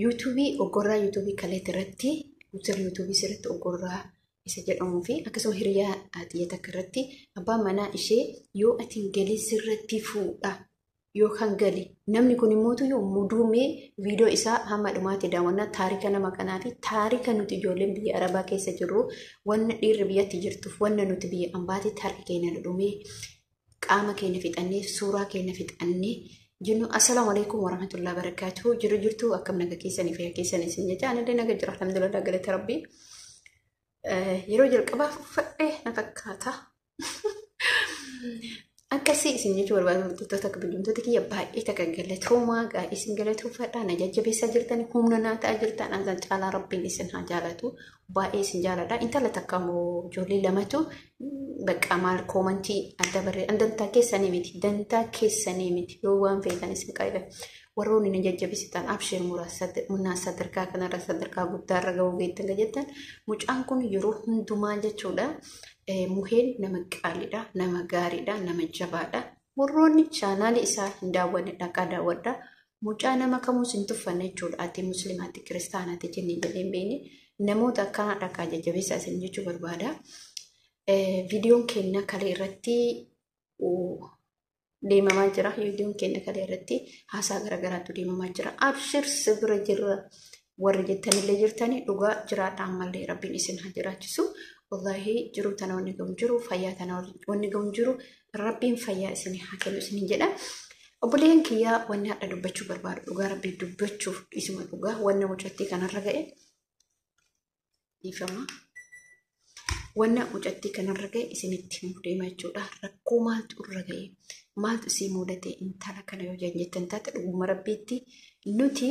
YouTube ogorraa YouTube kaleetti irratti user YouTube sirriitti ogorraa isa jedhamuu fi akkasuma hiriyaa ati takka irratti abbaan manaa ishee yoo ati galii sirriitti fuudha yookaan gali namni kun immoo yoo muduumee viidiyoo isaa hamma dhumaatti daawwannaa taarika nama kanaa fi taarika nuti ijoolleen biyya Arabaa keessa jirru wanna dhiirri biyyatti jirtuuf wanna nuti biyya ambaatti taarika keenya dhumee qaama keenya fixannee suuraa keenya fixannee jinnu. Assalamu alaikum warahmatullahi wabarakatuh. Jirtu akkam naga keessanii fi keessanii isin jecha ani naga jira alhamdulillah galata rabbi. Yeroo jalqabaa fudhee na fakkaata. Akkasii isin jechuun barbaadu tokko biyyumtoota kiyya baay'ee takka galatoomaa gaa'ii isin galatoofadha na jajjabeessaa jirtani humna naa ta'aa jirtan ansan caalaa rabbiin isin haa jaalatu baay'ee isin jaaladha. Intala takka moo ijoollee lamatu bakka maal koomantii adda barree dantaa keessanii miti yoo waan feetan isin qaayida warroonni na jajjabeessitan abshir munaa sadarkaa kanarra sadarkaa guddaarra ga'uu geettan jettan mucaan kun yeroo hundumaa jechuudha. Muheen nama qaaliidha, nama gaariidha, nama jabaadha. Warroonni chaanaali isaa hin daawwanne dhaqaa daawwadha. Mucaa nama kamuus hin tuffanne jechuudha. Ati musliimaatti kiristaanaatti jennee jedheen beekne namoota akkana dhaqaa jajjabeessaa isin jechuu barbaada. Viidiyoon keenya kalee irratti deemamaa jira. Viidiyoon keenya kalee irratti haasaa garaagaraatu deemamaa jira. Abshir sibira jirra warri jettanillee jirtanii dhugaa jiraadha ammallee rabbiin isin haa jiraachisu. Wallahi jiru tana wanni gahu jiru fayyaa tana wanni gahu jiru rabbiin fayyaa isin haa kennu isin jedha. Obboleen kiyyaa wanni hadha dubbachuu barbaadu dhugaa rabbii dubbachuuf isuma dhugaa wanna mucattii kanarra ga'e ifama. Wanna mucattii kanarra ga'e isinitti deema jechuudha. Rakkoo maaltu irra ga'e maaltu isii mudate intala kana yoo jettan taate dhuguma rabbiitti nuti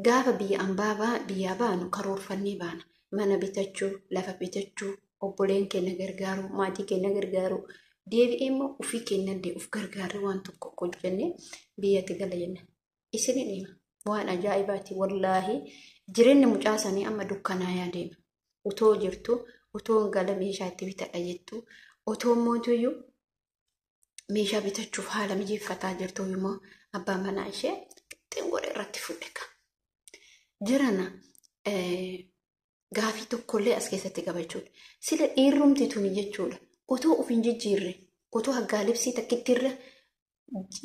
gaafa biyya baanu karoorfannee baana. Mana bitachuu, lafa bitachuu, obboleen keenya gargaaru, maatii keenya gargaaru, deebi'ee immoo ofii keenyallee of gargaaruu waan tokko hojjennee biyyatti gala jenna. Isin deema. Waan ajaa'ibaati wallaahi jireenyi mucaa sanii amma dukkanaa deema. Utoo jirtu, utoo gala meeshaa itti bitadha jettu, utoo mootuyyuu meeshaa bitachuuf haala mijeeffataa jirtu immoo abbaan manaa ishee xingoodha irratti fudheka. Jirana gaafii tokkollee as keessatti qabachuudha. Sila dhiirrumti tuni jechuudha. Otoo of hin jijjiirre, otoo haggaalibsii takkittirra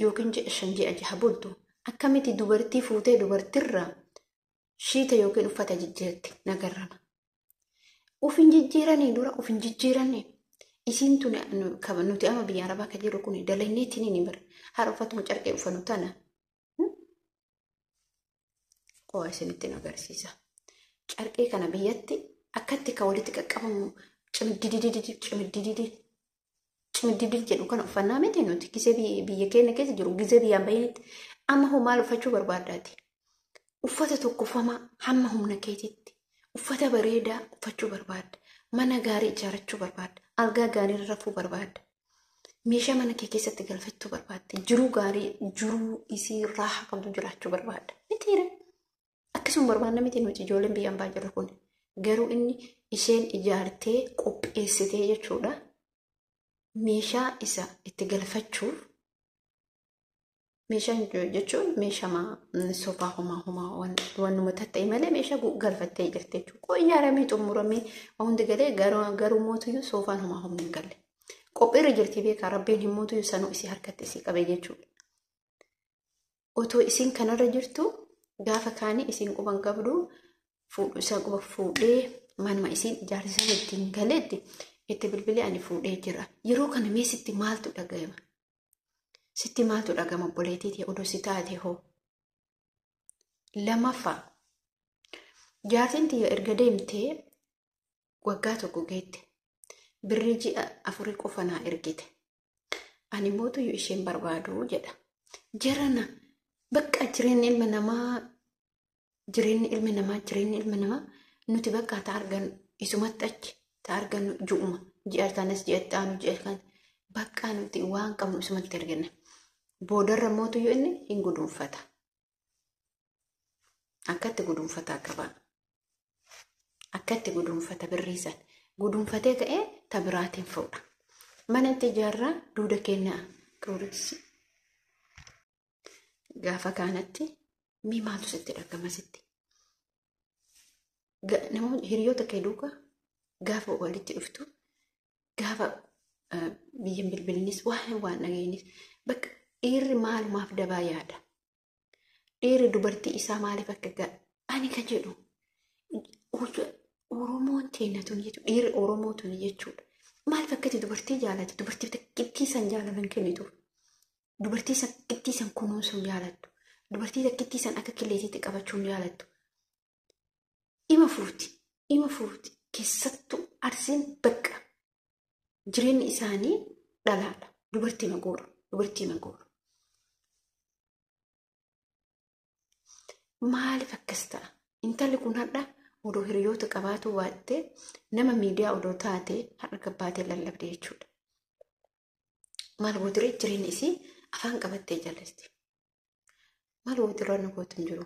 yookiin shan ji'a jaha bultu akkamitti dubartii fuutee dubartirra shiita yookiin uffata jijjiirti nagarrama. Of hin jijjiiranii dura of hin jijjiiranii isiin tuni nuti ama biyya Arabaa kan jiru kun dalanneetiin ni bara. Haala uffatuma carqee uffannu tana. Qo'a isinitti agarsiisa. Carqee kana biyyatti akkatti ka walitti qaqqabamu cimiddidii jedhu kana uffannaa miti nuti gisee biyya keenya keessa jiru gisee biyyaan baay'eetti amma hoo maal uffachuu barbaaddaati? Uffata tokkoffamaa hamma humna keetitti uffata bareedaa uffachuu barbaadda. Mana gaarii ijaarrachuu barbaadda. Algaa gaarii rafuu barbaadda. Meeshaa mana kee keessatti galfachuu barbaadda. Jiruu gaarii jiruu isii raaxa qabdu jiraachuu barbaadda. Mitiire. Akkasuma barbaadna miti nuti ijoolleen biyyaan baay'ee jiru kun garuu inni isheen ijaartee qopheessitee jechuudha. Meeshaa isa itti galfachuuf meeshaan jechuun meeshaa soofaa homaa wannuma tatta'e malee meeshaa galfattee jirti jechuudha. Qoyyaaramee xumuramee hundi galee garuu mootuyyuu soofaan homaa humna hin galle. Qophiirra jirti beekaa rabbiin hin mootuyyuu sanuu isii harkatti isii qabee jechuudha. Otoo isiin kanarra jirtu gaafa kaanii isiin quban qabdu fuudhu isaa quba fuudhee manuma isiin ijaarsisan ittiin galeetti itti bilbilee ani fuudhee jira. Yeroo kana mee sitti maaltu dhaga'ama? Sitti maaltu dhaga'ama obboleettiitii odoo si taate hoo? Lamaffaa jaartiin tiyya erga deemtee waggaa tokko geette birrii ji'a 4 qofa naa ergite. Ani mootuyyuu isheen barbaadu jedha. Jarana bakka jireenyi ilma namaa nuti bakka ta argan isumatti achi ta argan ju'uma ji'a tanas ji'a taanu ji'a kan bakka nuti waan qabnu isumatti arganna. Boodarra mootuyyuu inni hin gudunfata. Akkatti gudunfataa qaba. Akkatti gudunfata birriisan. Gudunfatee ka'ee ta biraatiin fuudha. Mana itti ijaarraa duuda kennaa qurursi. Gaafa kanatti mi maaltu sitti dhagama sitti? namoonni hiriyoota kee duuka gaafa walitti dhuftu gaafa biyyan bilbilinis waan dhageenis bakka dhiirri maalumaaf dabaa yaada. Dhiirri dubartii isaa maaliif akka ani kan jedhu Oromoon teenyatuun jechuudha. Dhiirri Oromootuun jechuudha. Maaliif akkati dubartii jaalatu? Dubartii qixxiisan jaalalan kennituuf. Dubartii qixxiisan kunuunsuun jaalattu. Dubartii qixxiisan akka killeetiitti qabachuun jaalattu. Ima fuuti. Keessattuu Arsiin bakka jireenyi isaanii dhalaadha. Dubartii magoora. Maaliif akkas ta'a? Intalli kun hadha odoo hiriyoota qabaatu waattee nama miidiyaa odoo taatee har'a gabbaatee lallabdee jechuudha. Maal gootiree jireenyi isii afaan qabattee jallasti. Maal gootiree nu gootu hin jiru?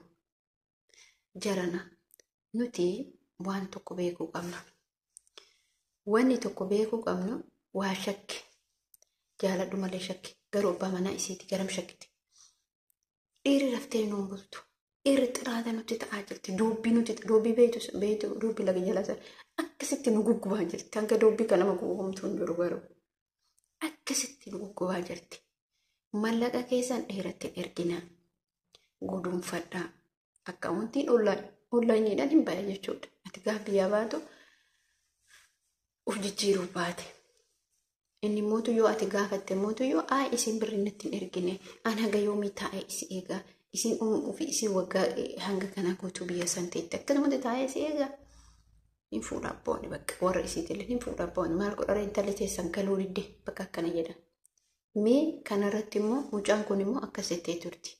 Jarana nuti waan tokko beekuu qabna. Wanni tokko beekuu qabnu waa shakki. Jaaladhu malee shakki. Garuu abbaa manaa isiiti garam shakkiti. Dhiirri raftee nuun bultu. Dhiirri xiraata nuti ta'aa jirti. Doobbii beeytu doobbii laga jalasa. Akkasitti nu guggubaa jirti. Hanga doobbii kan nama guggubamtu hin jiru garuu. Akkasitti nu guggubaa jirti. Mallaqa keessan dheeratti ergina. Guduunfadhaa. Akka wantiin ollaanyiidhaan hin baay'ee jechuudha. Ati gaafa biyyaa baatu uf jijjiiruu baate. Inni mootu yoo ati gaafatte mootu yoo isin birrinnatti hin ergine an haga yoomii taa'ee isi eegaa isin ofii isin waggaa hanga kanaa guutuu biyya san ta'etti akkasumatti taa'ee isi eegaa hin fuudhaa boone bakka warra isiitillee hin fuudhaa boone maal godhara intalli teessan galuu didde bakka akkana jedha. Mee kanarratti immoo mucaan kun immoo akkasitti turti.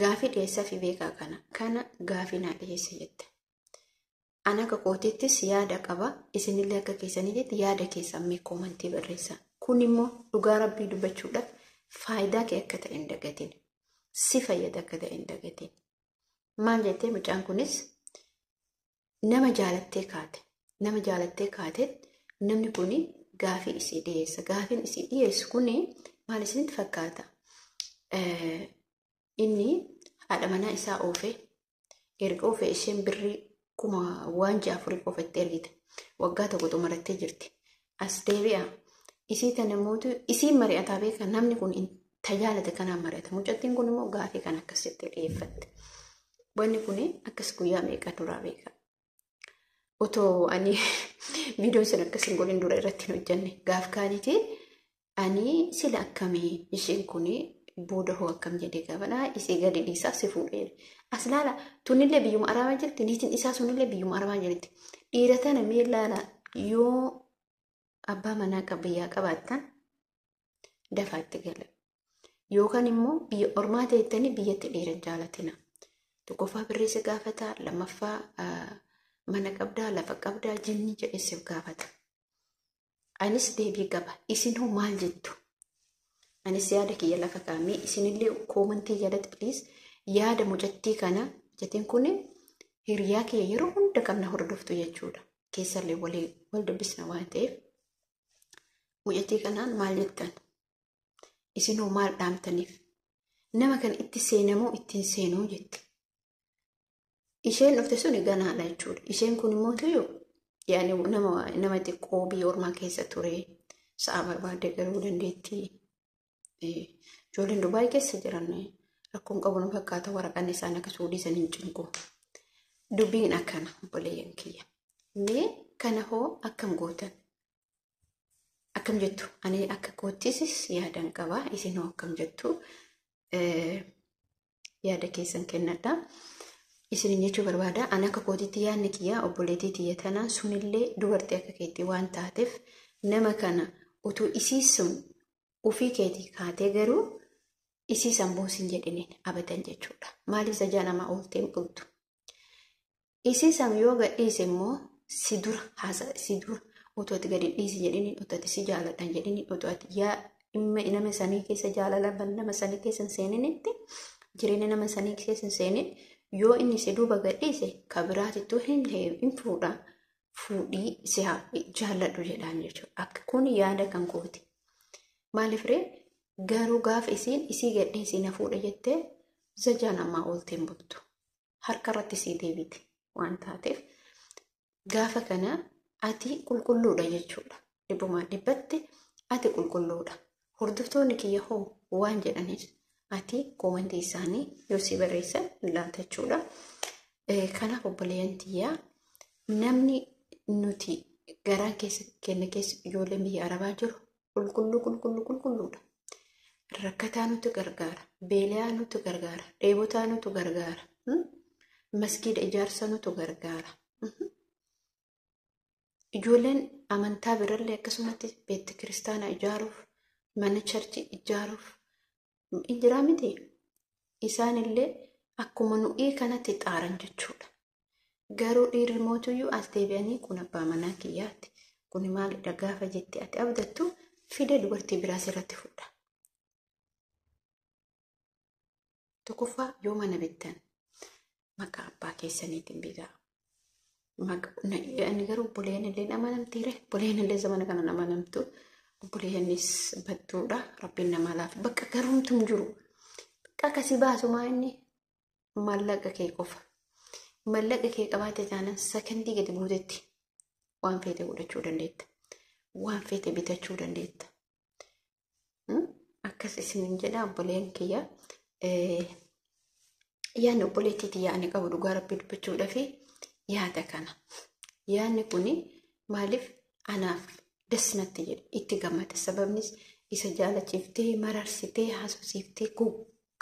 Gaafii dhiyeessaa fi beekaa kana gaafii naa dhiyeessa jette. Ana akka kootiittis yaada qaba. Isinillee akka keessaniitti yaada keessan mee koomantii barreessaa. Kun immoo dhugaa rabbii dubbachuudhaaf faayidaa kee akka ta'e hin dagatin. Si fayyada akka ta'e hin dagatin. Maal jettee mucaan kunis nama jaalattee kaate namni kuni gaafii isii dhiyeessa. Gaafiin isii dhiyeessu kuni maal isinitti fakkaata? Inni haadha manaa isaa erga oofee isheen birrii kuma waan 4 qofatti ergite. Waggaa tokko xumurattee jirti. As deebi'a. Isii tana mootu isiin mari'ataa beeka namni kun tajaajilate kanaan mari'ata. Mucattiin kun immoo gaafii kan akkasitti dhiyeeffatte. Wanni kun akkas guyyaa meeqa duraa beeka. Otoo ani viidiyoon sun akkasiin godhin dura irratti hin hojjenne gaaf kaanitii ani sila akkamii isheen kun booda hoo akkam jedhee gaafadhaa isii gadi dhiisaa si fuudhee. As laala tunillee biyyuma arabaa jirti niitiin isaa sunillee biyyuma arabaa jirti. Dhiira tana mee laala yoo abbaa manaa qabiyyaa qabaattan dafaatti gala. Yookaan immoo biyya ormaa ta'ettanii biyyatti dhiira jaalatina. Tokkoffaa birreessa gaafata, lammaffaa mana qabdaa, lafa qabdaa, jinni jedheessiif gaafata. Anis deebii qaba. Isin hoo maal jettu? Anis yaada kiyya lafa kaa'amee isinillee koomantii jalatti please yaada mucattii kana mucattiin kun hiriyaa kiyya yeroo hunda qabna hordoftu jechuudha. Keessallee wal dubbisna waan ta'eef mucattii kanaan maal jettan? Isin hoo maal dhaamtaniif? Nama kan itti seenamoo ittiin seenuu jetti. Isheen dhufte suni ganaadha jechuudha. Isheen kun immoo tuyyo yaani nama xiqqoo biyya ormaa keessa ture sa'a barbaadde garuu dandeettii. Ijoolleen Dubaay keessa jiran rakkoon qabuun fakkaata waraqaan isaan akka suudhiisan hin cinqu. Dubbiin akkana obboleeyyan kiyya. Mee kana hoo akkam gootan? Akkam jettu? Ani akka koottisis yaadan qaba. Isin hoo akkam jettu? Yaada keessan kennadha. Isin jechuu barbaada. Ani akka kootitti yaadni kiyya obboleettii tiyya tanaa sunillee dubartii akka keetti waan taateef nama kana utuu isiisun ofii keetii kaatee garuu isiisan boosin jedhiniin abadan jechuudha. Maaliif sajaa nama oolteen bultu? Isiisan yoo gadhiise immoo si dura otoo ati gadi dhiisi jedhiniin otoo ati si jaaladhan jedhiniin otoo ati yaa nama sanii keessa jaalalan nama sanii keessa seeninitti jireenya nama sanii keessa seenin yoo inni si duuba gadhiise kabiraatittuu hin fuudhii si jaaladhu jedhaan jechuudha. Akka kun yaada kan kooti. Maaliif ree garuu gaaf isii gadhiisii na fuudha jettee zajaa namaa oolteen bultu. Harka irratti sii deebite. waan taateef gaafa kana ati qulqulluudha jechuudha. Dhibbumaa dhibbatti ati qulqulluudha. Hordoftoonni kiyya hoo waan jedhaniif ati koomantii isaanii yoo si barreessan laata jechuudha. Kanaaf obboleeyyan tiyyaa namni nuti garaa keenya keessa ijoolleen biyya Arabaa jiru qulqulluudha. Rakkataa nuti gargaara, beelaa nuti gargaara, dheebotaa nuti gargaara, masgiida ijaarsa nuti gargaara. Ijoolleen amantaa birallee akkasumatti beekti kiristaanaa ijaaruuf, mana charchii ijaaruuf injiraa miti. Isaanillee akkuma nu'ii kanatti xaaran jechuudha. Garuu dhiirri mootuyyuu as deebi'anii kun abbaa manaa kiyyaatti. Kun maalidha gaafa jettee ati abdattu fide dubartii biraas irratti fuudha. Tokkoffaa yoo mana bittan maqaa abbaa keessaniitiin bitaa. Ani garuu obboleeyyan illee nama namtiire. Obboleeyyan illee zamana kana nama namtu. Obboleeyyanis battuudha. Rabbiin nama laafi. Bakka garuumtu hin jiru. Bakka akkasii baasumaa inni mallaqa kee qofa. Mallaqa kee qabaate taanaan sakandii gadi buutetti waan feete godhachuu dandeetta. Waan feete bitachuu dandeetta. Akkas isin jedha obboleeyyan kiyya. Yaanni obboleettiitti yaa'anii qabu dhugaa Rabbii dubbachuudha fi yaada kana. Yaanni kuni maaliif anaaf dasnatti jedhe itti gammada. Sababnis isa jaalachiiftee mararsitee haasofsiiftee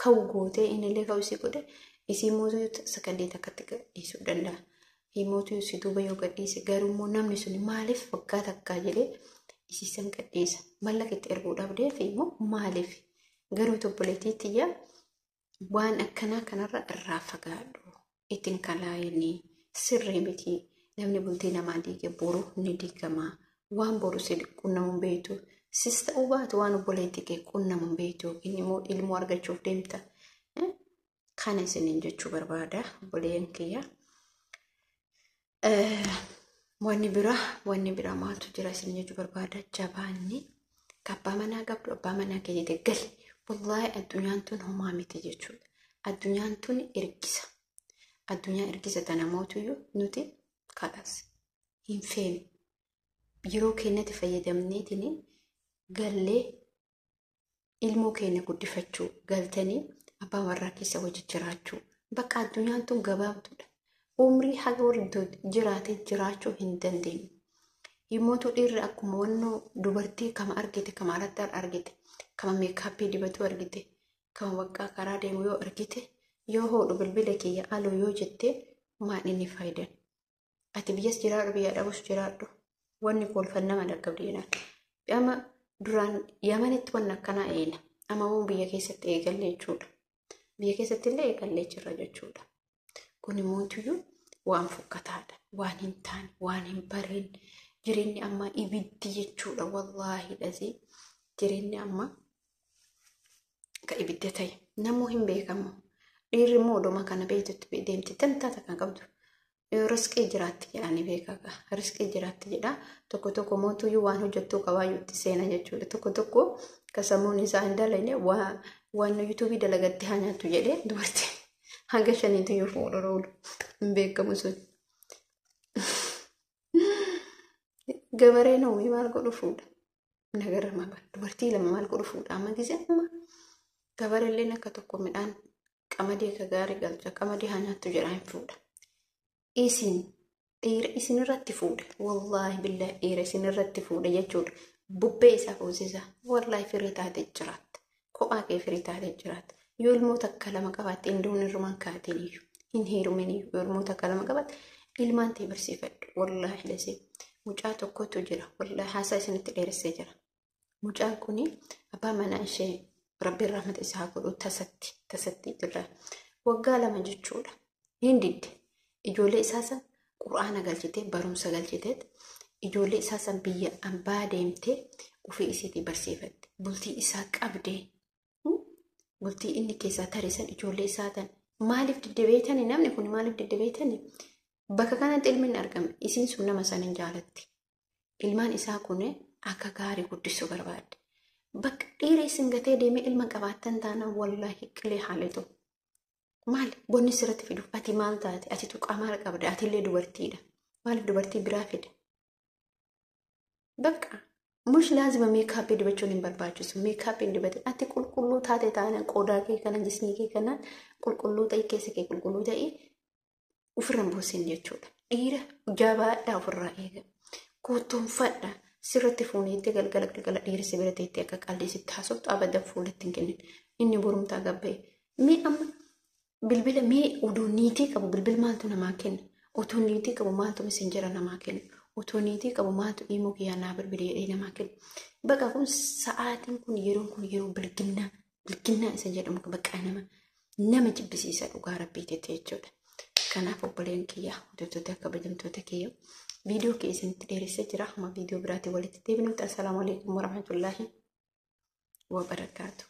ka'u gootee innillee ka'u godhe isii mootuu sakandii takkatti gadhiisuu danda'a. Himootuu si duuba yoo gadhiise garuu namni sun maaliif waggaa takkaa jedhee isii san gadhiisa. Mallaqa itti erguudhaaf deefi immoo maaliif garuu obboleettiitti yaa waan akkanaa kanarra irraa fagaadhu. Ittiin kalaayinii sirrii miti. Namni bultii namaa diige boru ni diigama. Waan boru si qunnamuun beektu. Sis ta'uu baatu waan obboleetti kee qunnamuun beektu yookiin immoo ilmoo argachuuf deemta. Kana isiniin jechuu barbaada obboleeyyan kiyya. Wanni biraa maaltu jira isin jechuu barbaada. Jabaanni abbaa manaa qabdu abbaa manaa kee jedhe gali. Wallahi addunyaan tun homaa miti jechuudha. Addunyaan tun ergisa. Addunyaa ergisa tana mootuyyuu nuti kadhas hin feenu. Yeroo keenyatti fayyadamneetiin gallee ilmoo keenya guddifachuu galtanii abbaa warraa keessa hojii jiraachuu. Bakka addunyaan tun gabaabduudha. Umrii haga warri jiraate jiraachuu hin dandeenyu. Himootu dhiirri akkuma wannoo dubartii kama argite kama alatti argite. Kama meekaappii dibatu argite, kama waggaa karaa deemu yoo argite, yoo hoodhu bilbila kiyya aloo yoo jette maan inni faayidan. Ati biyyas jiraadhu biyya dhabus jiraadhu. Wanni kolfannama dhaqqabdi jedhan. Amma duraan Yamanitti wanni akkanaa eena. Amma waan biyya keessatti eegalle jechuudha. Biyya keessatti illee eegallee jirra jechuudha. Kun immoo waan fokkataadha. Waan hin taane, waan hin bareen. Jireenyi amma ibiddi jechuudha. Wallaahi dhasee jireenyi amma ka ibidda ta'e namuu hin beekamu. Dhiirri immoo oduma kana beektutti deemti tantaata kan qabdu. Riskii jiraatti jedhanii beekaka. Riskii jiraatti jedha. Tokko mootuyyuu waan hojjettuu qabaayyuutti seena jechuudha. Tokko kasamuun isaa hin dalagne waan yuutuubii dalagatti haa nyaattu jedhee dubartii hanga shaniituyyuu fuudhura oolu hin beekamu sun. Gabareen hawwii maal godhu fuudha. Nagarra maba dubartii lama maal godhu fuudha amma gisee amma gabareelleen akka tokko midhaan qamadii akka gaarii galcha qamadii haa nyaattu jedhaan fuudha. Dhiira isin irratti fuudha. Wallaahi billahi dhiira isin irratti fuudha jechuudha. Bubbee isaa fuusisa. Wallaahi firii taatee jiraatta. Kophaa kee firii taatee jiraatta. Yoo ilmoota akka lama qabaatte indoon irrumaan kaateen iyyuu hin heerumin iyyuu yoo ilmoota akka lama qabaatte ilmaan ta'e barsiifadhu. Wallaahi lasee mucaa tokkotu jira. Wallaahi haasaa isinitti dheeressee jira. Mucaan kuni abbaa manaa ishee Rabbiin rahmata isaa godhu tasatti jirra. Waggaa 2 jechuudha. Hin didde. Ijoollee isaa san Qur'aana galchitee barumsa galchitee ijoollee isaa san biyya ambaa deemtee ofii isiitii barsiifatte. Bultii isaa qabdee bultii inni keessaa tarisan ijoollee isaa tan maaliif diddibeetanii namni kun maaliif diddibeetanii bakka kanatti ilmi argame isiin sun nama san hin jaalatti. Ilmaan isaa kun akka gaarii guddisuu barbaadde. Bakka dhiira isin gatee deemee ilma qabaattan taana wallaahi qilee haaletu. Maal bonni sirratti fidu ati maal taate ati tuqaa maal qabda ati illee dubartiidha. Maaliif dubartii biraa fide? Bakka mush laazima meekaappii dibachuun hin barbaachisu. Meekaappii hin dibatin ati qulqulluu taate taanaan qodaa kee kana jismii kee kana qulqulluu ta'e keessa kee qulqulluu ta'e ofirra hin buusin jechuudha. Dhiira jabaadhaa ofirraa eega. Kutuunfadha sirratti fuuneetti galgala dhiirsi bira teetti akka qalleessitti haasoftu abadan fuulatti hin kennin. Inni borumtaa gabba'e. Mee amma bilbila mee oduu niitii qabu bilbil maaltu namaa kenna? Otoo niitii qabu maaltu messenjera namaa kenna? Otoo niitii qabu maaltu immoo kiyyaanaa bilbilee namaa kenna? Bakka kun sa'aatiin kun yeroo bilginnaa isa jedhamu bakka nama jibbisiisa dhugaa rabbiitti jechuudha. Kanaaf obboleen kiyyaa hojjettoota akka kabajamtoota kiyyaa viidiyoo keessatti dheeressee jira. Amma viidiyoo biraatiin walitti deebinutti. Assalaamu alaikum warahmatullaahi wabarakaatu.